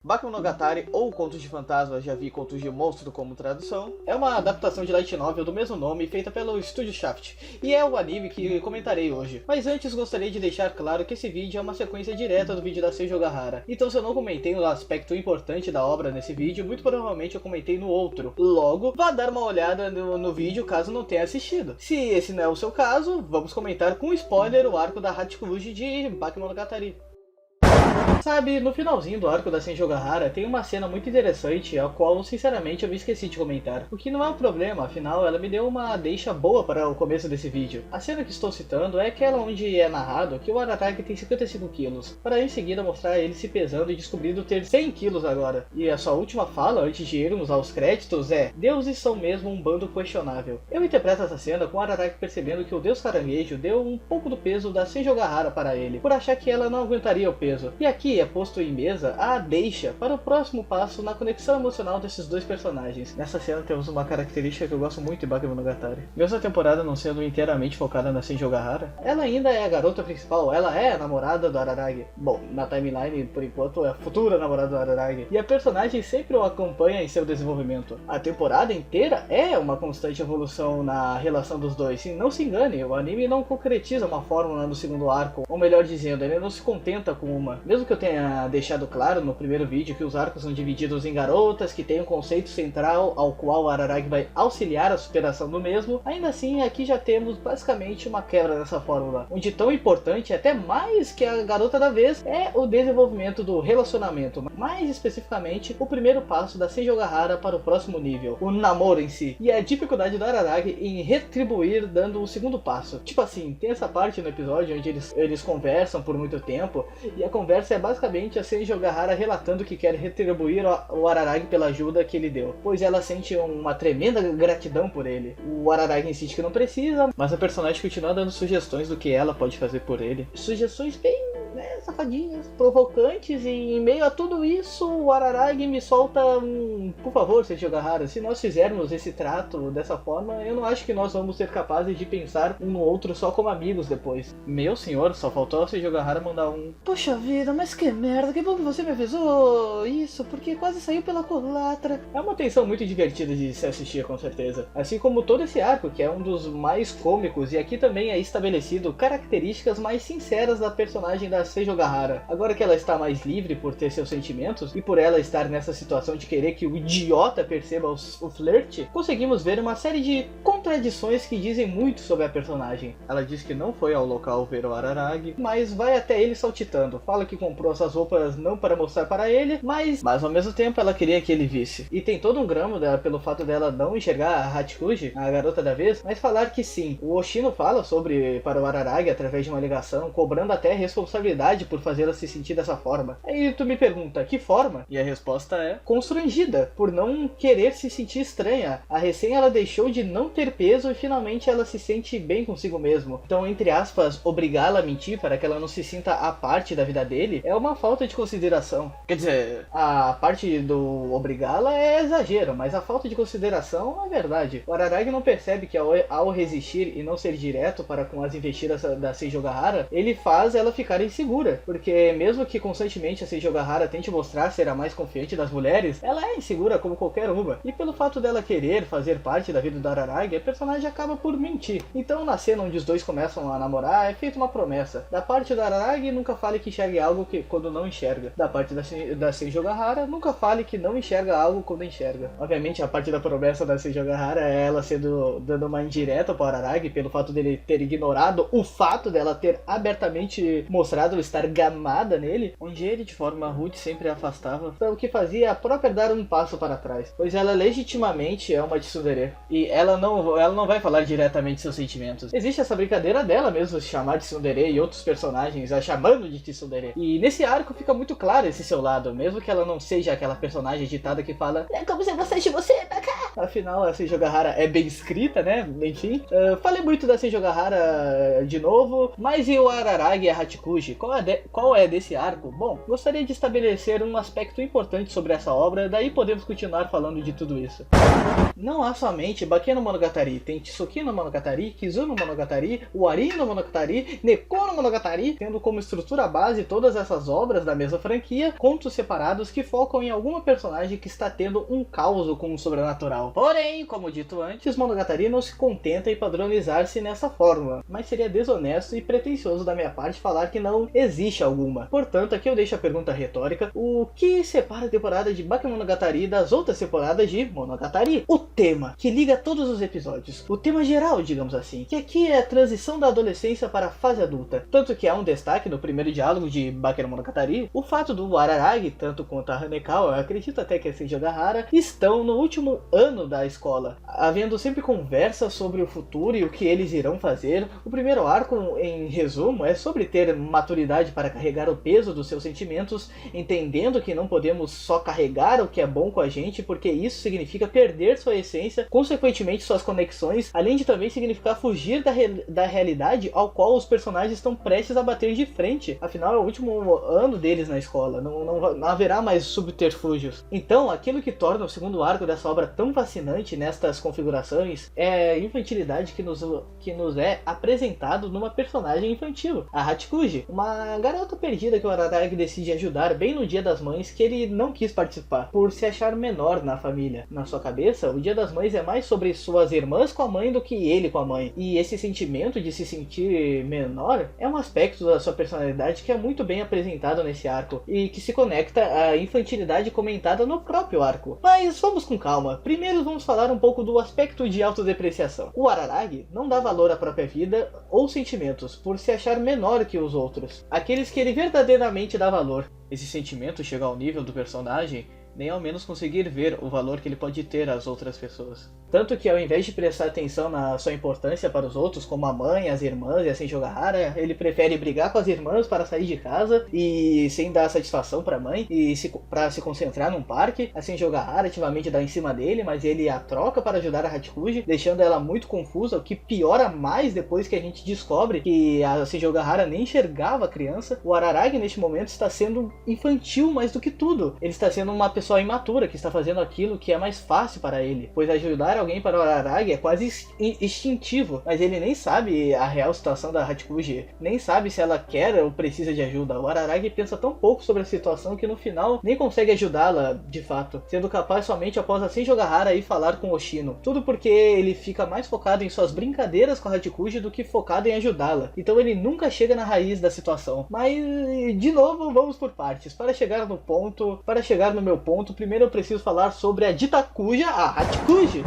Bakemonogatari, ou Contos de Fantasma, já vi Contos de Monstro como tradução, é uma adaptação de light novel do mesmo nome feita pelo Estúdio Shaft, e é o anime que comentarei hoje. Mas antes gostaria de deixar claro que esse vídeo é uma sequência direta do vídeo da Seiji Ogahara, então se eu não comentei um aspecto importante da obra nesse vídeo, muito provavelmente eu comentei no outro. Logo, vá dar uma olhada no vídeo caso não tenha assistido. Se esse não é o seu caso, vamos comentar com spoiler o arco da Hachikuji de Bakemonogatari. Sabe, no finalzinho do arco da Seiji Ogahara tem uma cena muito interessante, a qual sinceramente eu me esqueci de comentar. O que não é um problema, afinal ela me deu uma deixa boa para o começo desse vídeo. A cena que estou citando é aquela onde é narrado que o Araragi tem 55 quilos, para em seguida mostrar ele se pesando e descobrindo ter 100 quilos agora. E a sua última fala, antes de irmos aos créditos, é: deuses são mesmo um bando questionável. Eu interpreto essa cena com o Araragi percebendo que o deus caranguejo deu um pouco do peso da Seiji Ogahara para ele, por achar que ela não aguentaria o peso. E aqui é posto em mesa a deixa para o próximo passo na conexão emocional desses dois personagens. Nessa cena temos uma característica que eu gosto muito em Bakemonogatari. Mesmo a temporada não sendo inteiramente focada na Seiji Ogahara, ela ainda é a garota principal, ela é a namorada do Araragi. Bom, na timeline, por enquanto, é a futura namorada do Araragi. E a personagem sempre o acompanha em seu desenvolvimento. A temporada inteira é uma constante evolução na relação dos dois. E não se engane, o anime não concretiza uma fórmula no segundo arco, ou melhor dizendo, ele não se contenta com uma. Mesmo que eu tenha deixado claro no primeiro vídeo que os arcos são divididos em garotas que têm um conceito central ao qual o Araragi vai auxiliar a superação do mesmo, ainda assim aqui já temos basicamente uma quebra dessa fórmula, onde tão importante, até mais que a garota da vez, é o desenvolvimento do relacionamento, mais especificamente o primeiro passo da Seiji Ogahara para o próximo nível, o namoro em si, e a dificuldade do Araragi em retribuir dando o segundo passo. Tipo assim, tem essa parte no episódio onde eles conversam por muito tempo, e a conversa é basicamente a Seiji Ogahara relatando que quer retribuir o Araragi pela ajuda que ele deu, pois ela sente uma tremenda gratidão por ele. O Araragi insiste que não precisa, mas a personagem continua dando sugestões do que ela pode fazer por ele. Sugestões bem, safadinhas, provocantes, e em meio a tudo isso o Araragi me solta por favor, Seiji Ogahara, se nós fizermos esse trato dessa forma, eu não acho que nós vamos ser capazes de pensar um no outro só como amigos depois. Meu senhor, só faltou a Seiji Ogahara mandar poxa vida, mas que merda, que bom que você me avisou isso, porque quase saiu pela culatra. É uma tensão muito divertida de se assistir, com certeza. Assim como todo esse arco, que é um dos mais cômicos, e aqui também é estabelecido características mais sinceras da personagem da Seiji Ogahara. Agora que ela está mais livre por ter seus sentimentos, e por ela estar nessa situação de querer que o idiota perceba o flerte, conseguimos ver uma série de contradições que dizem muito sobre a personagem. Ela diz que não foi ao local ver o Araragi, mas vai até ele saltitando. Fala que comprou essas roupas não para mostrar para ele, mas ao mesmo tempo ela queria que ele visse. E tem todo um gramo dela pelo fato dela não enxergar a Hachikuji, a garota da vez, mas falar que sim. O Oshino fala sobre para o Araragi através de uma ligação, cobrando até responsabilidade por fazê-la se sentir dessa forma. Aí tu me pergunta, que forma? E a resposta é constrangida, por não querer se sentir estranha. A recém ela deixou de não ter peso e finalmente ela se sente bem consigo mesmo. Então, entre aspas, obrigá-la a mentir para que ela não se sinta a parte da vida dele é uma falta de consideração. Quer dizer, a parte do obrigá-la é exagero, mas a falta de consideração é verdade. O Araragi não percebe que ao resistir e não ser direto para com as investidas da Seiji Ogahara, ele faz ela ficar insegura, porque mesmo que constantemente a Seiji Ogahara tente mostrar ser a mais confiante das mulheres, ela é insegura como qualquer uma, e pelo fato dela querer fazer parte da vida do Araragi, a personagem acaba por mentir. Então na cena onde os dois começam a namorar, é feita uma promessa. Da parte do Araragi, nunca fale que enxergue algo quando não enxerga. Da parte da Seiji Ogahara, nunca fale que não enxerga algo quando enxerga. Obviamente a parte da promessa da Seiji Ogahara é ela dando uma indireta para o Araragi pelo fato dele ter ignorado o fato dela ter abertamente mostrado estar gamada nele, onde ele de forma rude sempre a afastava, o que fazia a própria dar um passo para trás, pois ela legitimamente é uma tsundere, e ela não vai falar diretamente seus sentimentos. Existe essa brincadeira dela mesmo se chamar de tsundere e outros personagens a chamando de tsundere, e nesse arco fica muito claro esse seu lado, mesmo que ela não seja aquela personagem agitada que fala "é como se eu gostasse de você, Baka!" Afinal, a Seijogahara é bem escrita, né? Enfim, falei muito da Seijogahara de novo, mas e o Araragi e a Hachikuji? Qual é desse arco? Bom, gostaria de estabelecer um aspecto importante sobre essa obra, daí podemos continuar falando de tudo isso. Não há somente Baki no Monogatari, tem Tsuki no Monogatari, Kizu no Monogatari, Wari no Monogatari, Neko no Monogatari, tendo como estrutura base todas essas obras da mesma franquia, contos separados que focam em alguma personagem que está tendo um caos com o sobrenatural. Porém, como dito antes, Monogatari não se contenta em padronizar-se nessa fórmula, mas seria desonesto e pretensioso da minha parte falar que não existe alguma. Portanto, aqui eu deixo a pergunta retórica: o que separa a temporada de Bakemonogatari das outras temporadas de Monogatari? O tema, que liga todos os episódios. O tema geral, digamos assim, que aqui é a transição da adolescência para a fase adulta. Tanto que há um destaque no primeiro diálogo de Bakemonogatari, o fato do Araragi, tanto quanto a Hanekawa, eu acredito até que a Seijogahara, estão no último ano da escola, havendo sempre conversas sobre o futuro e o que eles irão fazer. O primeiro arco, em resumo, é sobre ter maturidade para carregar o peso dos seus sentimentos, entendendo que não podemos só carregar o que é bom com a gente, porque isso significa perder sua essência, consequentemente suas conexões, além de também significar fugir da realidade ao qual os personagens estão prestes a bater de frente. Afinal, é o último ano deles na escola, não haverá mais subterfúgios. Então, aquilo que torna o segundo arco dessa obra tão fascinante nestas configurações é a infantilidade que nos é apresentado numa personagem infantil, a Hachikuji, uma garota perdida que o Araragi decide ajudar bem no Dia das Mães, que ele não quis participar, por se achar menor na família. Na sua cabeça, o Dia das Mães é mais sobre suas irmãs com a mãe do que ele com a mãe, e esse sentimento de se sentir menor é um aspecto da sua personalidade que é muito bem apresentado nesse arco, e que se conecta à infantilidade comentada no próprio arco. Mas vamos com calma. Primeiro vamos falar um pouco do aspecto de autodepreciação. O Araragi não dá valor à própria vida ou sentimentos, por se achar menor que os outros, aqueles que ele verdadeiramente dá valor. Esse sentimento chega ao nível do personagem nem ao menos conseguir ver o valor que ele pode ter às outras pessoas. Tanto que ao invés de prestar atenção na sua importância para os outros, como a mãe, as irmãs e a Seijogahara, ele prefere brigar com as irmãs para sair de casa e sem dar satisfação para a mãe, e para se concentrar num parque. A Seijogahara ativamente dá em cima dele, mas ele a troca para ajudar a Hachikuji, deixando ela muito confusa, o que piora mais depois que a gente descobre que a Seijogahara nem enxergava a criança. O Araragi neste momento está sendo infantil mais do que tudo. Ele está sendo uma pessoa imatura que está fazendo aquilo que é mais fácil para ele, pois ajudar alguém para o Araragi é quase instintivo, mas ele nem sabe a real situação da Hachikuji, nem sabe se ela quer ou precisa de ajuda. O Araragi pensa tão pouco sobre a situação que no final nem consegue ajudá-la de fato, sendo capaz somente após a Seijogahara ir falar com Oshino. Tudo porque ele fica mais focado em suas brincadeiras com a Hachikuji do que focado em ajudá-la, então ele nunca chega na raiz da situação. Mas, de novo, vamos por partes. Para chegar no meu ponto, primeiro eu preciso falar sobre a dita cuja, a Hachikuji.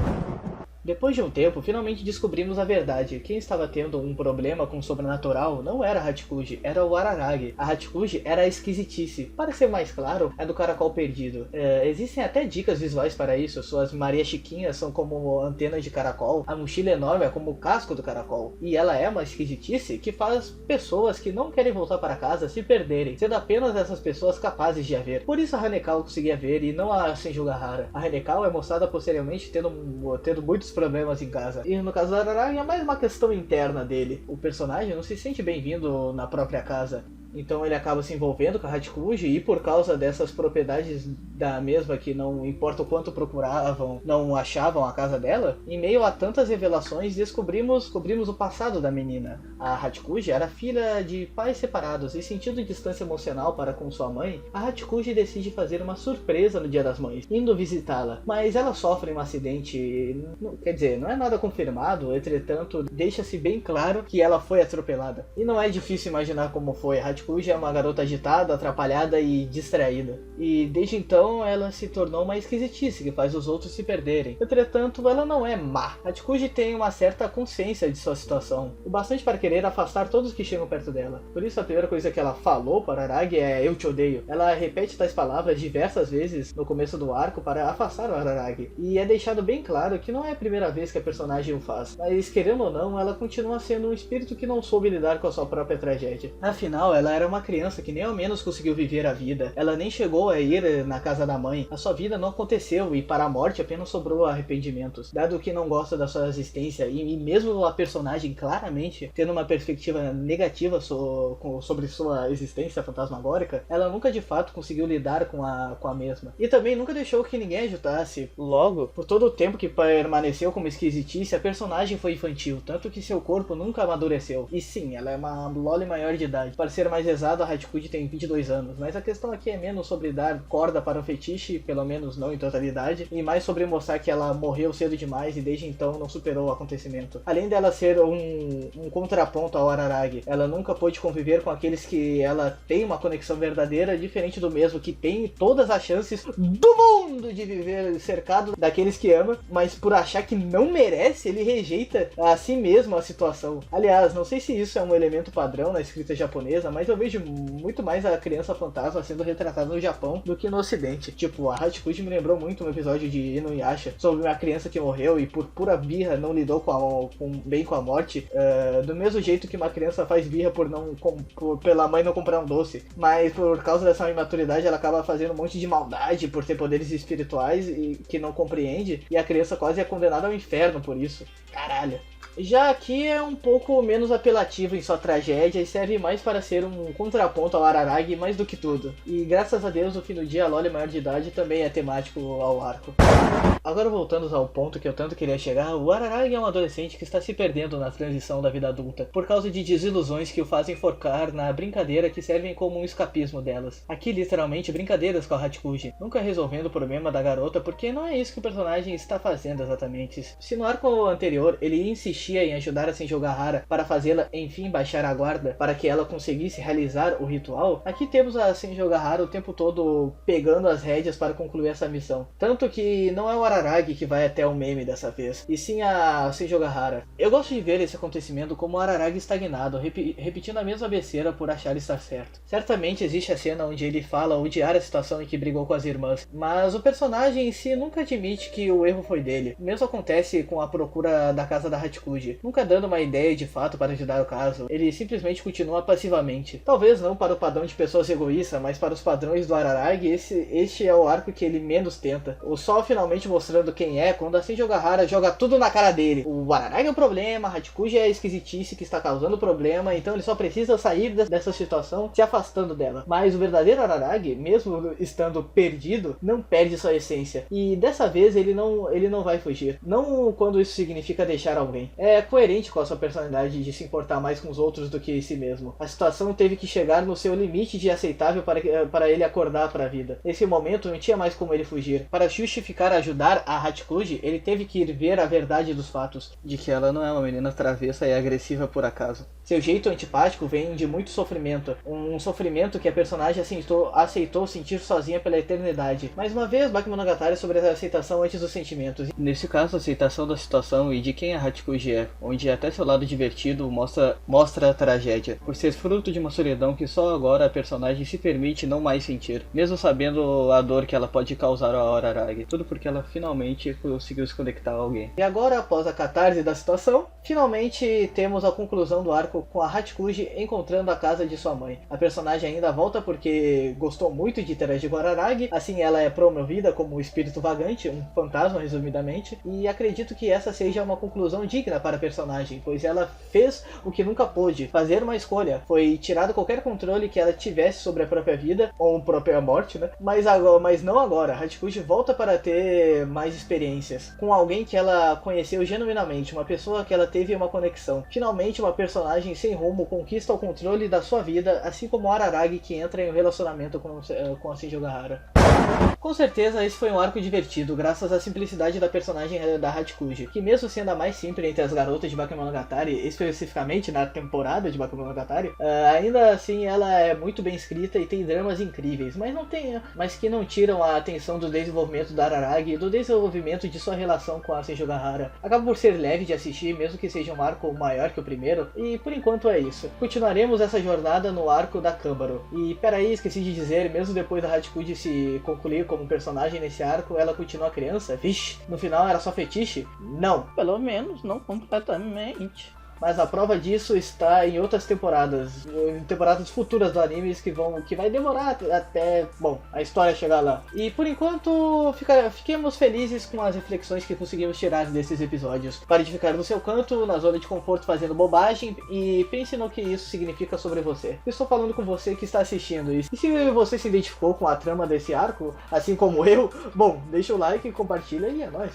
Depois de um tempo, finalmente descobrimos a verdade. Quem estava tendo um problema com o sobrenatural não era a Hachikuji, era o Araragi. A Hachikuji era a esquisitice. Para ser mais claro, é do caracol perdido. Existem até dicas visuais para isso. Suas Maria Chiquinhas são como antenas de caracol, a mochila enorme é como o casco do caracol. E ela é uma esquisitice que faz pessoas que não querem voltar para casa se perderem, sendo apenas essas pessoas capazes de a ver. Por isso a Hanekawa conseguia ver e não a Seijogahara. A Hanekawa é mostrada posteriormente tendo muitos problemas em casa. E no caso do Araragi é mais uma questão interna dele. O personagem não se sente bem-vindo na própria casa. Então ele acaba se envolvendo com a Hachikuji e por causa dessas propriedades da mesma que não importa o quanto procuravam, não achavam a casa dela, em meio a tantas revelações descobrimos o passado da menina. A Hachikuji era filha de pais separados e sentindo distância emocional para com sua mãe, a Hachikuji decide fazer uma surpresa no Dia das Mães, indo visitá-la. Mas ela sofre um acidente, quer dizer, não é nada confirmado, entretanto deixa-se bem claro que ela foi atropelada. E não é difícil imaginar como foi. A Hachikuji é uma garota agitada, atrapalhada e distraída. E desde então ela se tornou uma esquisitice que faz os outros se perderem. Entretanto, ela não é má. A Hachikuji tem uma certa consciência de sua situação, o bastante para querer afastar todos que chegam perto dela. Por isso a primeira coisa que ela falou para Araragi é "eu te odeio". Ela repete tais palavras diversas vezes no começo do arco para afastar o Araragi. E é deixado bem claro que não é a primeira vez que a personagem o faz. Mas querendo ou não, ela continua sendo um espírito que não soube lidar com a sua própria tragédia. Afinal, ela era uma criança que nem ao menos conseguiu viver a vida. Ela nem chegou a ir na casa da mãe. A sua vida não aconteceu e para a morte apenas sobrou arrependimentos. Dado que não gosta da sua existência e mesmo a personagem claramente tendo uma perspectiva negativa sobre sua existência fantasmagórica, ela nunca de fato conseguiu lidar com a mesma. E também nunca deixou que ninguém ajudasse. Logo, por todo o tempo que permaneceu como esquisitice, a personagem foi infantil, tanto que seu corpo nunca amadureceu. E sim, ela é uma loli maior de idade. Para ser mais exato, a Hachikuji tem 22 anos, mas a questão aqui é menos sobre dar corda para o fetiche, pelo menos não em totalidade, e mais sobre mostrar que ela morreu cedo demais e desde então não superou o acontecimento. Além dela ser um contraponto ao Araragi, ela nunca pôde conviver com aqueles que ela tem uma conexão verdadeira, diferente do mesmo que tem todas as chances do mundo de viver cercado daqueles que ama, mas por achar que não merece, ele rejeita a si mesmo a situação. Aliás, não sei se isso é um elemento padrão na escrita japonesa, mas eu vejo muito mais a criança fantasma sendo retratada no Japão do que no ocidente. Tipo, a Hachikuji me lembrou muito um episódio de Inuyasha sobre uma criança que morreu e por pura birra não lidou bem com a morte, do mesmo jeito que uma criança faz birra pela mãe não comprar um doce, mas por causa dessa imaturidade ela acaba fazendo um monte de maldade por ter poderes espirituais e que não compreende, e a criança quase é condenada ao inferno por isso. Caralho. Já aqui é um pouco menos apelativo em sua tragédia e serve mais para ser um contraponto ao Araragi mais do que tudo. E graças a Deus, no fim do dia, a loli maior de idade também é temático ao arco. Agora voltando ao ponto que eu tanto queria chegar, o Araragi é um adolescente que está se perdendo na transição da vida adulta, por causa de desilusões que o fazem focar na brincadeira que servem como um escapismo delas. Aqui literalmente brincadeiras com a Hachikuji, nunca resolvendo o problema da garota, porque não é isso que o personagem está fazendo exatamente. Se no arco anterior ele insistia em ajudar a Senjogahara para fazê-la enfim baixar a guarda para que ela conseguisse realizar o ritual, aqui temos a Senjogahara o tempo todo pegando as rédeas para concluir essa missão. Tanto que não é o Araragi que vai até o meme dessa vez, e sim a Senjogahara. Eu gosto de ver esse acontecimento como o Araragi estagnado, repetindo a mesma besteira por achar estar certo. Certamente existe a cena onde ele fala odiar a situação em que brigou com as irmãs, mas o personagem em si nunca admite que o erro foi dele. O mesmo acontece com a procura da casa da Hachikuji. Nunca dando uma ideia de fato para ajudar o caso, ele simplesmente continua passivamente. Talvez não para o padrão de pessoas egoístas, mas para os padrões do Araragi, este é o arco que ele menos tenta. O Sol finalmente mostrando quem é, quando a Senjogahara joga tudo na cara dele. O Araragi é o problema, a Hachikuji é a esquisitice que está causando o problema, então ele só precisa sair dessa situação se afastando dela. Mas o verdadeiro Araragi, mesmo estando perdido, não perde sua essência. E dessa vez ele não vai fugir. Não quando isso significa deixar alguém. É coerente com a sua personalidade de se importar mais com os outros do que si mesmo. A situação teve que chegar no seu limite de aceitável para ele acordar para a vida. Nesse momento não tinha mais como ele fugir. Para justificar ajudar a Hachikuji, ele teve que ir ver a verdade dos fatos, de que ela não é uma menina travessa e agressiva por acaso. Seu jeito antipático vem de muito sofrimento, um sofrimento que a personagem aceitou sentir sozinha pela eternidade. Mais uma vez, Bakemonogatari sobre a aceitação antes dos sentimentos. Nesse caso, a aceitação da situação e de quem a Hachikuji é, onde até seu lado divertido mostra a tragédia, por ser fruto de uma solidão que só agora a personagem se permite não mais sentir, mesmo sabendo a dor que ela pode causar ao Araragi. Tudo porque ela finalmente conseguiu se conectar a alguém. E agora, após a catarse da situação, finalmente temos a conclusão do arco com a Hachikuji encontrando a casa de sua mãe. A personagem ainda volta porque gostou muito de interagir com o Araragi, assim ela é promovida como um espírito vagante, um fantasma resumidamente, e acredito que essa seja uma conclusão digna para a personagem, pois ela fez o que nunca pôde, fazer uma escolha. Foi tirado qualquer controle que ela tivesse sobre a própria vida, ou a própria morte, né? Mas não agora. A Hachikuji volta para ter mais experiências, com alguém que ela conheceu genuinamente, uma pessoa que ela teve uma conexão. Finalmente uma personagem sem rumo conquista o controle da sua vida, assim como o Araragi que entra em um relacionamento com a Senjogahara. Com certeza esse foi um arco divertido, graças à simplicidade da personagem da Hachikuji, que mesmo sendo a mais simples entre as garotas de Bakemonogatari, especificamente na temporada de Bakemonogatari, ainda assim ela é muito bem escrita e tem dramas incríveis, mas que não tiram a atenção do desenvolvimento da Araragi e do desenvolvimento de sua relação com a Senjogahara. Acaba por ser leve de assistir, mesmo que seja um arco maior que o primeiro, e por enquanto é isso. Continuaremos essa jornada no arco da Kambaro. E peraí, esqueci de dizer, mesmo depois da Hachikuji se concluir como personagem nesse arco, ela continua criança? Vixe, no final era só fetiche? Não. Pelo menos não completamente. mas a prova disso está em outras temporadas, em temporadas futuras do anime que vai demorar até, bom, a história chegar lá. E por enquanto, fiquemos felizes com as reflexões que conseguimos tirar desses episódios. Pare de ficar no seu canto, na zona de conforto, fazendo bobagem, e pense no que isso significa sobre você. Estou falando com você que está assistindo isso. E se você se identificou com a trama desse arco, assim como eu, bom, deixa o like, compartilha e é nóis.